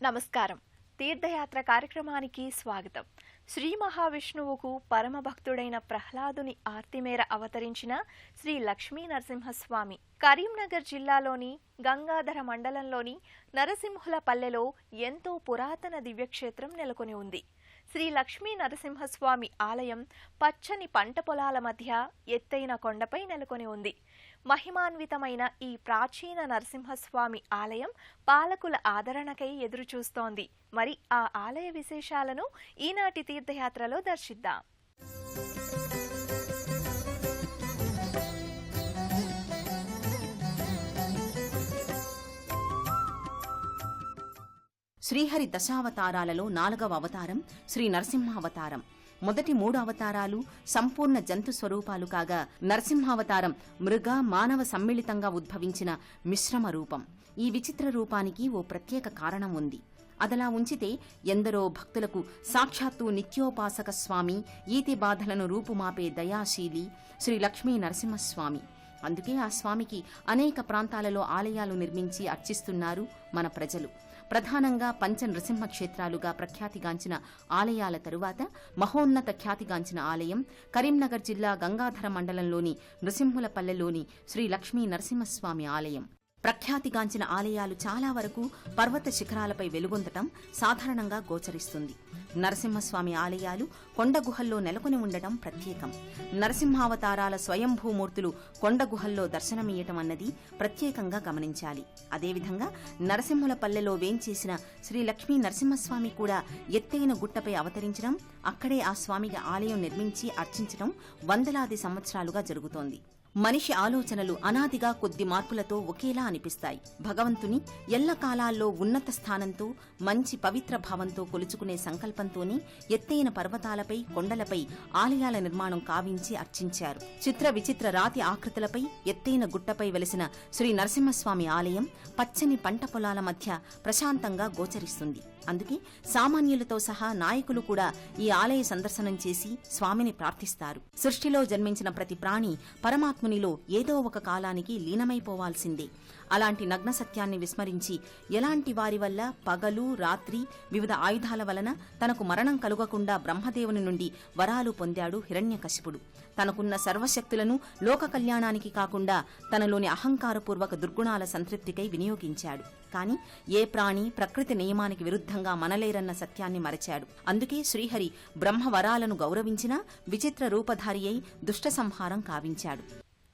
నమస్కారం. తీర్థయాత్ర కార్యక్రమానికి స్వాగతం. శ్రీ మహావిష్ణువుకు పరమభక్తుడైన ప్రహ్లాదుని ఆర్తిమేర అవతరించిన శ్రీ లక్ష్మీ నరసింహస్వామి కరీంనగర్ జిల్లాలోని గంగాధర మండలంలోని నరసింహులపల్లెలో ఎంతో పురాతన దివ్యక్షేత్రం నెలకొని ఉంది. శ్రీ లక్ష్మీ నరసింహస్వామి ఆలయం పచ్చని పంట పొలాల మధ్య ఎత్తైన కొండపై నెలకొని ఉంది. మహిమాన్వితమైన ఈ ప్రాచీన నరసింహస్వామి ఆలయం పాలకుల ఆదరణకై ఎదురుచూస్తోంది. మరి ఆ ఆలయ విశేషాలను ఈనాటి తీర్థయాత్రలో దర్శిద్దాం. శ్రీహరి దశావతారాలలో 4వ అవతారం శ్రీ నరసింహావతారం. మొదటి 3 అవతారాలు సంపూర్ణ జంతు స్వరూపాలు కాగా, నరసింహావతారం మృగ మానవ సమ్మిళితంగా ఉద్భవించిన మిశ్రమ రూపం. ఈ విచిత్ర రూపానికి ఓ ప్రత్యేక కారణం ఉంది. అదలా ఉంచితే ఎందరో భక్తులకు సాక్షాత్తు నిత్యోపాసక స్వామి, ఈతి బాధలను రూపుమాపే దయాశీలి శ్రీ లక్ష్మీ నరసింహస్వామి. అందుకే ఆ స్వామికి అనేక ప్రాంతాలలో ఆలయాలు నిర్మించి అర్చిస్తున్నారు మన ప్రజలు. ప్రధానంగా పంచ నృసింహ క్షేత్రాలుగా ప్రఖ్యాతిగాంచిన ఆలయాల తరువాత మహోన్నత ఖ్యాతిగాంచిన ఆలయం కరీంనగర్ జిల్లా గంగాధర మండలంలోని నృసింహులపల్లెలోని శ్రీ లక్ష్మీ నరసింహస్వామి ఆలయం. ప్రఖ్యాతిగాంచిన ఆలయాలు చాలా వరకు పర్వత శిఖరాలపై వెలుగొందటం సాధారణంగా గోచరిస్తుంది. నరసింహస్వామి ఆలయాలు కొండ గుహల్లో నెలకొని ఉండటం ప్రత్యేకం. నరసింహావతారాల స్వయంభూమూర్తులు కొండ గుహల్లో దర్శనమియ్యటం అన్నది ప్రత్యేకంగా గమనించాలి. అదేవిధంగా నరసింహులపల్లెలో వేంచేసిన శ్రీ లక్ష్మీ నరసింహస్వామి కూడా ఎత్తైన గుట్టపై అవతరించడం, అక్కడే ఆ స్వామికి ఆలయం నిర్మించి అర్చించడం వందలాది సంవత్సరాలుగా జరుగుతోంది. మనిషి ఆలోచనలు అనాదిగా కొద్ది మార్పులతో ఒకేలా అనిపిస్తాయి. భగవంతుని ఎల్లకాలాల్లో ఉన్నత స్థానంతో, మంచి పవిత్ర భావంతో కొలుచుకునే సంకల్పంతోనే ఎత్తైన పర్వతాలపై, కొండలపై ఆలయాల నిర్మాణం కావించి అర్చించారు. చిత్ర విచిత్ర రాతి ఆకృతులపై ఎత్తైన గుట్టపై వెలిసిన శ్రీ నరసింహస్వామి ఆలయం పచ్చని పంట పొలాల మధ్య ప్రశాంతంగా గోచరిస్తుంది. అందుకే సామాన్యులతో సహా నాయకులు కూడా ఈ ఆలయ సందర్శనం చేసి స్వామిని ప్రార్థిస్తారు. సృష్టిలో జన్మించిన ప్రతి ప్రాణి పరమాత్మునిలో ఏదో ఒక కాలానికి లీనమైపోవాల్సిందే. అలాంటి నగ్న సత్యాన్ని విస్మరించి ఎలాంటి వారి వల్ల పగలు రాత్రి వివిధ ఆయుధాల వలన తనకు మరణం కలుగకుండా బ్రహ్మదేవుని నుండి వరాలు పొందాడు హిరణ్యకశిపుడు. తనకున్న సర్వశక్తులను లోక కళ్యాణానికి కాకుండా తనలోని అహంకారపూర్వక దుర్గుణాల సంతృప్తికై వినియోగించాడు. కాని ఏ ప్రాణి ప్రకృతి నియమానికి విరుద్ధంగా మనలేరన్న సత్యాన్ని మరచాడు. అందుకే శ్రీహరి బ్రహ్మవరాలను గౌరవించినా విచిత్ర రూపధారి అయి దుష్ట సంహారం కావించాడు.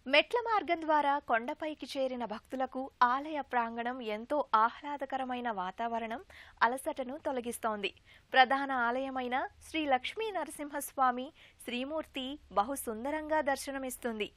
మెట్ల మార్గం ద్వారా కొండపైకి చేరిన భక్తులకు ఆలయ ప్రాంగణం ఎంతో ఆహ్లాదకరమైన వాతావరణం అలసటను తొలగిస్తోంది. ప్రధాన ఆలయమైన శ్రీ లక్ష్మీ నరసింహస్వామి శ్రీమూర్తి బహు సుందరంగా దర్శనమిస్తుంది.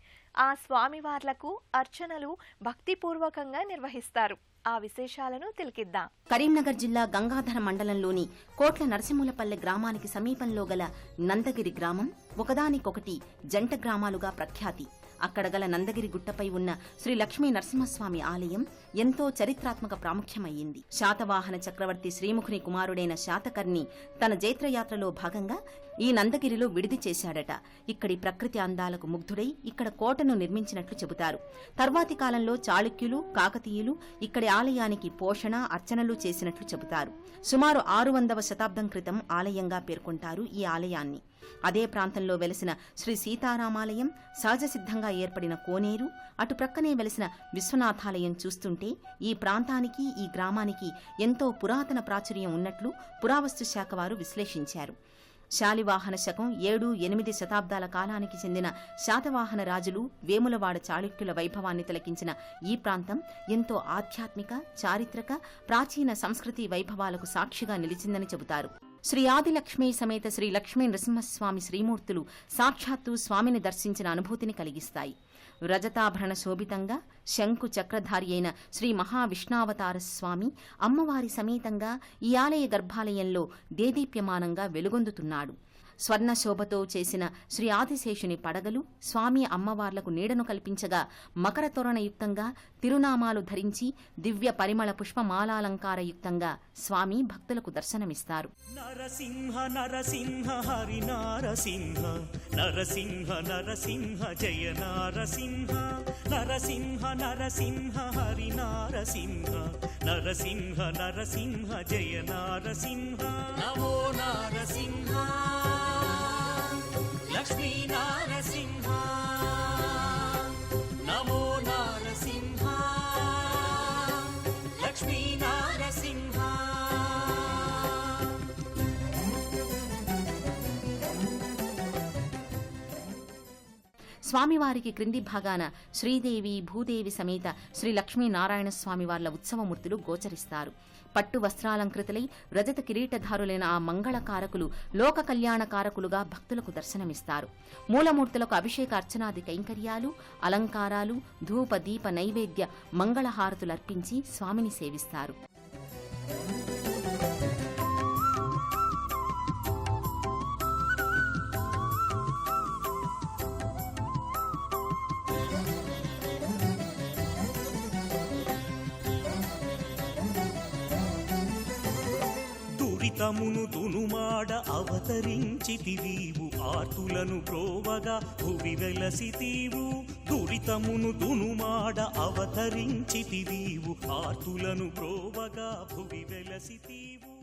ఆ స్వామివార్లకు అర్చనలు భక్తిపూర్వకంగా నిర్వహిస్తారు. ఆ విశేషాలను తిలకిద్దాం. కరీంనగర్ జిల్లా గంగాధర మండలంలోని కోట్ల నరసింహులపల్లె గ్రామానికి సమీపంలో గల నందగిరి గ్రామం ఒకదానికొకటి జంట గ్రామాలుగా ప్రఖ్యాతి. అక్కడ గల నందగిరి గుట్టపై ఉన్న శ్రీ లక్ష్మీ నరసింహస్వామి ఆలయం ఎంతో చరిత్రాత్మక ప్రాముఖ్యమయ్యింది. శాతవాహన చక్రవర్తి శ్రీముఖుని కుమారుడైన శాతకర్ణి తన జైత్రయాత్రలో భాగంగా ఈ నందగిరిలో విడిది చేశాడట. ఇక్కడి ప్రకృతి అందాలకు ముగ్ధుడై ఇక్కడ కోటను నిర్మించినట్లు చెబుతారు. తర్వాతి కాలంలో చాళుక్యులు, కాకతీయులు ఇక్కడి ఆలయానికి పోషణ, అర్చనలు చేసినట్లు చెబుతారు. సుమారు 600వ శతాబ్దం క్రితం ఆలయంగా పేర్కొంటారు ఈ ఆలయాన్ని. అదే ప్రాంతంలో వెలిసిన శ్రీ సీతారామాలయం, సహజసిద్ధంగా ఏర్పడిన కోనేరు, అటు ప్రక్కనే వెలిసిన విశ్వనాథాలయం చూస్తుంటే ఈ ప్రాంతానికి, ఈ గ్రామానికి ఎంతో పురాతన ప్రాచుర్యం ఉన్నట్లు పురావస్తు శాఖ వారు విశ్లేషించారు. శాలివాహన శకం 7-8 శతాబ్దాల కాలానికి చెందిన శాతవాహన రాజులు, వేములవాడ చాళుక్యుల వైభవాన్ని తిలకించిన ఈ ప్రాంతం ఎంతో ఆధ్యాత్మిక, చారిత్రక, ప్రాచీన సంస్కృతి వైభవాలకు సాక్షిగా నిలిచిందని చెబుతారు. శ్రీ ఆదిలక్ష్మీ సమేత శ్రీ లక్ష్మీ నరసింహస్వామి శ్రీమూర్తులు సాక్షాత్తు స్వామిని దర్శించిన అనుభూతిని కలిగిస్తాయి. రజతాభరణ శోభితంగా శంకు చక్రధారి అయిన శ్రీ మహావిష్ణావతార స్వామి అమ్మవారి సమేతంగా ఈ ఆలయ గర్భాలయంలో దేదీప్యమానంగా వెలుగొందుతున్నాడు. స్వర్ణ శోభతో చేసిన శ్రీ ఆదిశేషుని పడగలు స్వామి అమ్మవార్లకు నీడను కల్పించగా మకర తోరణయుక్తంగా తిరునామాలు ధరించి దివ్య పరిమళ పుష్పమాలాలంకారయుక్తంగా స్వామి భక్తులకు దర్శనమిస్తారు. నరసింహ నరసింహ హరి నారసింహ నరసింహ నరసింహ జయ నారసింహ నరసింహ నరసింహ హరి నారసింహ నరసింహ నరసింహ జయ నారసింహ నమో నారసింహ లక్ష్మీ నారసింహ నమో నారసింహ లక్ష్మీ నారసింహ. స్వామివారికి క్రింది భాగాన శ్రీదేవి భూదేవి సమేత శ్రీ లక్ష్మీనారాయణ స్వామివార్ల ఉత్సవమూర్తులు గోచరిస్తారు. పట్టు వస్త్రాలంకృతులై రజత కిరీటధారులైన ఆ మంగళకారకులు లోక కళ్యాణకారకులుగా భక్తులకు దర్శనమిస్తారు. మూలమూర్తులకు అభిషేక అర్చనాది కైంకర్యాలు, అలంకారాలు, ధూప దీప నైవేద్య మంగళహారతులర్పించి స్వామిని సేవిస్తారు. దురితమును దునుమాడ అవతరించితివీవు ఆర్తులను ప్రోవగా భువి వెలసితీవు దురితమును దునుమాడ అవతరించితివీవు ఆర్తులను ప్రోవగా భువి వెలసితీవు.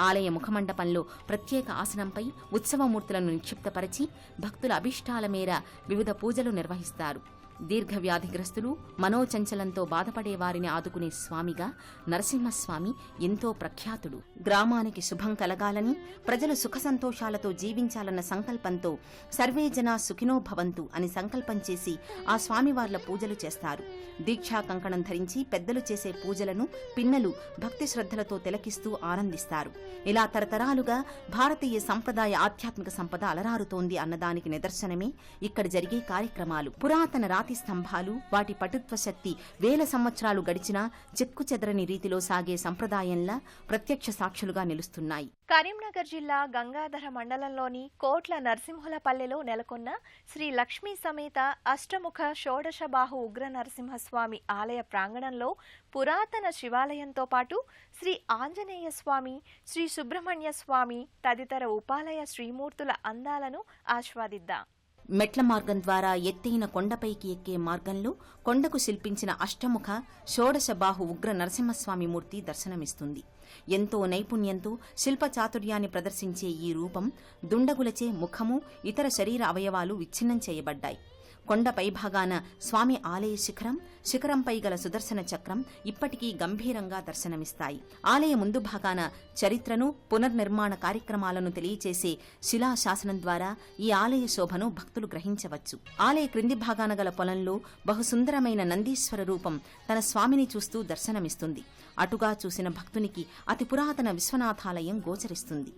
ఆలయ ముఖమండపంలో ప్రత్యేక ఆసనంపై ఉత్సవమూర్తులను నిక్షిప్తపరిచి భక్తుల అభిష్టాల మేర వివిధ పూజలు నిర్వహిస్తారు. దీర్ఘవ్యాధిగ్రస్తులు, మనోచంచలంతో బాధపడే వారిని ఆదుకునే స్వామిగా నరసింహస్వామి ఎంతో ప్రఖ్యాతుడు. గ్రామానికి శుభం కలగాలని, ప్రజలు సుఖ సంతోషాలతో జీవించాలన్న సంకల్పంతో సర్వే జనా సుఖినో భవంతు అని సంకల్పం చేసి ఆ స్వామివార్ల పూజలు చేస్తారు. దీక్షా కంకణం ధరించి పెద్దలు చేసే పూజలను పిన్నలు భక్తి శ్రద్ధలతో తిలకిస్తూ ఆనందిస్తారు. ఇలా తరతరాలుగా భారతీయ సంప్రదాయ ఆధ్యాత్మిక సంపద అలరారుతోంది అన్నదానికి నిదర్శనమే ఇక్కడ జరిగే కార్యక్రమాలు. పురాతన రాతి స్తంభాలు, వాటి పటుత్వ శక్తి వేల సంవత్సరాలు గడిచినా చెక్కు చెదరని రీతిలో సాగే సంప్రదాయంలా ప్రత్యక్ష సాక్షులుగా నిలుస్తున్నాయి. కరీంనగర్ జిల్లా గంగాధర మండలంలోని కోట్ల నరసింహులపల్లెలో నెలకొన్న శ్రీ లక్ష్మీ సమేత అష్టముఖ షోడశబాహు ఉగ్ర నరసింహస్వామి ఆలయ ప్రాంగణంలో పురాతన శివాలయంతో పాటు శ్రీ ఆంజనేయ స్వామి, శ్రీ సుబ్రహ్మణ్య స్వామి తదితర ఉపాలయ శ్రీమూర్తుల అందాలను ఆస్వాదిద్దాం. మెట్ల మార్గం ద్వారా ఎత్తైన కొండపైకి ఎక్కే మార్గంలో కొండకు శిల్పించిన అష్టముఖ షోడశబాహు ఉగ్ర నరసింహస్వామి మూర్తి దర్శనమిస్తుంది. ఎంతో నైపుణ్యంతో శిల్పచాతుర్యాన్ని ప్రదర్శించే ఈ రూపం దుండగులచే ముఖము, ఇతర శరీర అవయవాలు విచ్ఛిన్నం చేయబడ్డాయి. కొండ పైభాగాన స్వామి ఆలయ శిఖరంపై గల సుదర్శన చక్రం ఇప్పటికీ గంభీరంగా దర్శనమిస్తాయి. ఆలయ ముందు భాగాన చరిత్రను, పునర్నిర్మాణ కార్యక్రమాలను తెలియచేసే శిలాశాసనం ద్వారా ఈ ఆలయ శోభను భక్తులు గ్రహించవచ్చు. ఆలయ క్రింది భాగాన గల పొలంలో బహుసుందరమైన నందీశ్వర రూపం తన స్వామిని చూస్తూ దర్శనమిస్తుంది. అటుగా చూసిన భక్తునికి అతి పురాతన విశ్వనాథాలయం గోచరిస్తుంది.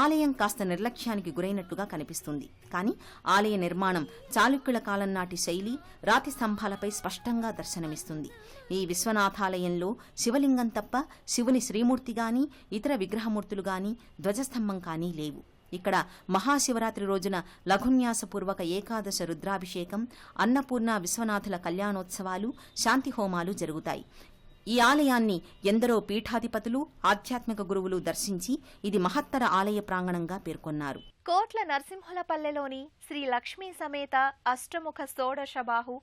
ఆలయం కాస్త నిర్లక్ష్యానికి గురైనట్టుగా కనిపిస్తుంది. కానీ ఆలయ నిర్మాణం చాళుక్యుల కాలం నాటి శైలి, రాతి స్తంభాలపై స్పష్టంగా దర్శనమిస్తుంది. ఈ విశ్వనాథాలయంలో శివలింగం తప్ప శివుని శ్రీమూర్తి గాని, ఇతర విగ్రహమూర్తులు గాని, ధ్వజస్తంభం కానీ లేవు. ఇక్కడ మహాశివరాత్రి రోజున లఘున్యాసపూర్వక ఏకాదశ రుద్రాభిషేకం, అన్నపూర్ణ విశ్వనాథుల కళ్యాణోత్సవాలు, శాంతి హోమాలు జరుగుతాయి. ఈ ఆలయాన్ని ఎందరో పీఠాధిపతులు, ఆధ్యాత్మిక గురువులు దర్శించి ఇది మహత్తర ఆలయ ప్రాంగణంగా పేర్కొన్నారు. కోట్ల నరసింహులపల్లెలోని శ్రీ లక్ష్మీ సమేత అష్టముఖ షోడశబాహు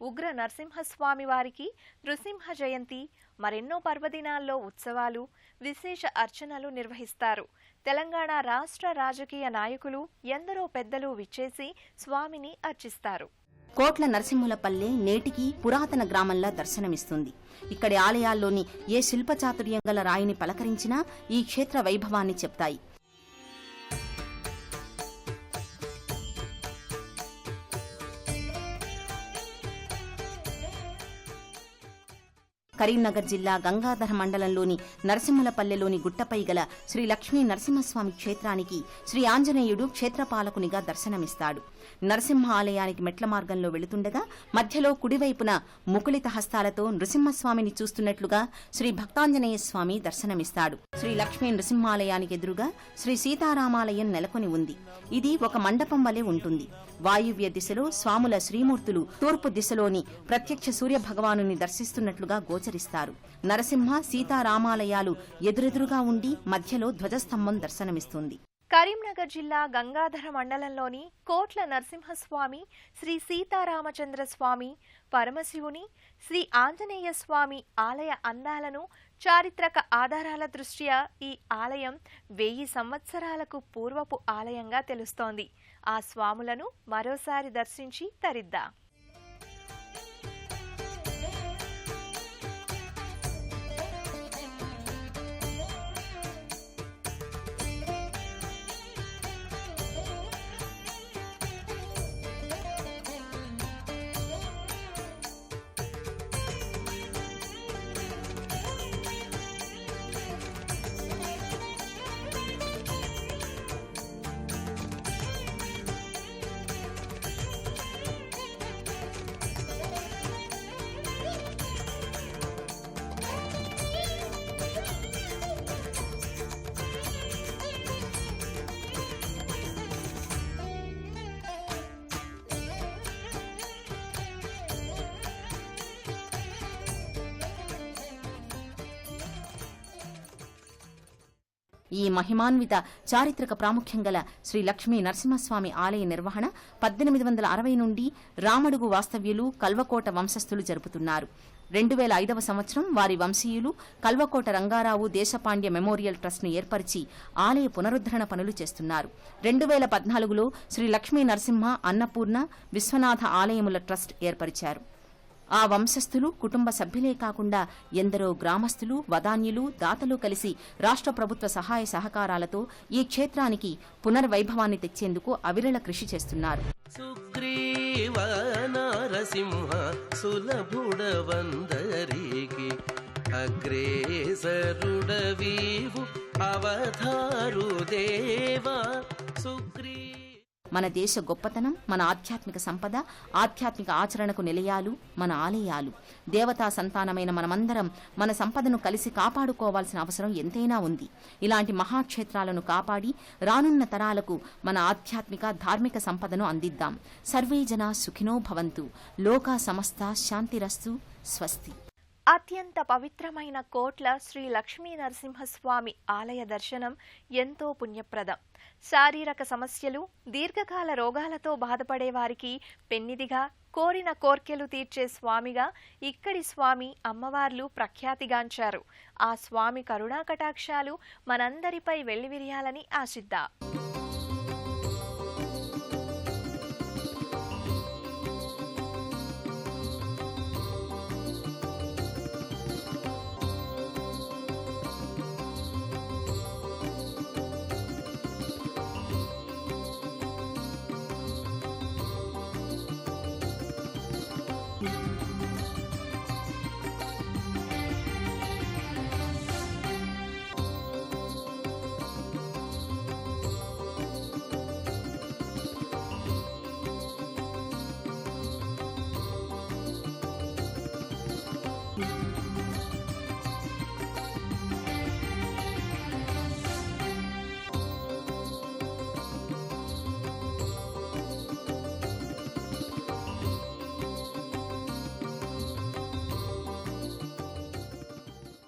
ఉగ్ర నరసింహస్వామి వారికి నృసింహ జయంతి, మరెన్నో పర్వదినాల్లో ఉత్సవాలు, విశేష అర్చనలు నిర్వహిస్తారు. తెలంగాణ రాష్ట్ర రాజకీయ నాయకులు, ఎందరో పెద్దలు విచ్చేసి స్వామిని అర్చిస్తారు. కోట్ల నరసింహులపల్లె నేటికి పురాతన గ్రామంలా దర్శనమిస్తుంది. ఇక్కడి ఆలయాల్లోని ఏ శిల్పచాతుర్యం గల రాయిని పలకరించినా ఈ క్షేత్ర వైభవాన్ని చెప్తాయి. కరీంనగర్ జిల్లా గంగాధర మండలంలోని నరసింహులపల్లెలోని గుట్టపై గల శ్రీ లక్ష్మీ నరసింహస్వామి క్షేత్రానికి శ్రీ ఆంజనేయుడు క్షేత్రపాలకునిగా దర్శనమిస్తాడు. నరసింహ ఆలయానికి మెట్ల మార్గంలో వెళుతుండగా మధ్యలో కుడివైపున ముకుళిత హస్తాలతో నృసింహస్వామిని చూస్తున్నట్లుగా శ్రీ భక్తాంజనేయ స్వామి దర్శనమిస్తాడు. శ్రీ లక్ష్మీ నృసింహాలయానికి ఎదురుగా శ్రీ సీతారామాలయం నెలకొని ఉంది. ఇది ఒక మండపం వలె ఉంటుంది. వాయువ్య దిశలో స్వాముల శ్రీమూర్తులు తూర్పు దిశలోని ప్రత్యక్ష సూర్య భగవానుని దర్శిస్తున్నట్లుగా గోచరిస్తారు. నరసింహ సీతారామాలయాలు ఎదురెదురుగా ఉండి మధ్యలో ధ్వజస్తంభం దర్శనమిస్తుంది. కరీంనగర్ జిల్లా గంగాధర మండలంలోని కోట్ల నరసింహస్వామి, శ్రీ సీతారామచంద్ర స్వామి, పరమశివుని, శ్రీ ఆంజనేయ స్వామి ఆలయ అందాలను చారిత్రక ఆధారాల దృష్ట్యా ఈ ఆలయం 1000 సంవత్సరాలకు పూర్వపు ఆలయంగా తెలుస్తోంది. ఆ స్వాములను మరోసారి దర్శించి తరిద్దాం. ఈ మహిమాన్విత చారిత్రక ప్రాముఖ్యం గల శ్రీ లక్ష్మీ నరసింహస్వామి ఆలయ నిర్వహణ 1860 నుండి రామడుగు వాస్తవ్యులు కల్వకోట వంశస్థులు జరుపుతున్నారు. 2005వ సంవత్సరం వారి వంశీయులు కల్వకోట రంగారావు దేశపాండ్య మెమోరియల్ ట్రస్ట్ను ఏర్పరిచి ఆలయ పునరుద్ధరణ పనులు చేస్తున్నారు. 2014లో శ్రీ లక్ష్మీ నరసింహ అన్నపూర్ణ విశ్వనాథ ఆలయముల ట్రస్ట్ ఏర్పరిచారు. ఆ వంశస్థులు కుటుంబ సభ్యులే కాకుండా ఎందరో గ్రామస్తులు, వదాన్యులు, దాతలు కలిసి రాష్ట్ర ప్రభుత్వ సహాయ సహకారాలతో ఈ క్షేత్రానికి పునర్వైభవాన్ని తెచ్చేందుకు అవిరళ కృషి చేస్తున్నారు. సుగ్రీవ నరసింహ సులభుడవందరికి అగ్రేసరుడవీవు అవతారు దేవా సుగ్రీ. మన దేశ గొప్పతనం, మన ఆధ్యాత్మిక సంపద, ఆధ్యాత్మిక ఆచరణకు నిలయాలు మన ఆలయాలు. దేవతా సంతానమైన మనమందరం మన సంపదను కలిసి కాపాడుకోవాల్సిన అవసరం ఎంతైనా ఉంది. ఇలాంటి మహాక్షేత్రాలను కాపాడి రానున్న తరాలకు మన ఆధ్యాత్మిక ధార్మిక సంపదను అందిద్దాం. సర్వే జనా సుఖినో భవంతు. లోకా సమస్త శాంతిరస్తు. స్వస్తి. అత్యంత పవిత్రమైన కోట్ల శ్రీ లక్ష్మీ నరసింహస్వామి ఆలయ దర్శనం ఎంతో పుణ్యప్రదం. శారీరక సమస్యలు, దీర్ఘకాల రోగాలతో బాధపడే వారికి పెన్నిదిగా, కోరిన కోర్కెలు తీర్చే స్వామిగా ఇక్కడి స్వామి అమ్మవార్లు ప్రఖ్యాతిగాంచారు. ఆ స్వామి కరుణా కటాక్షాలు మనందరిపై వెల్లివిరియాలని ఆశిద్దాం.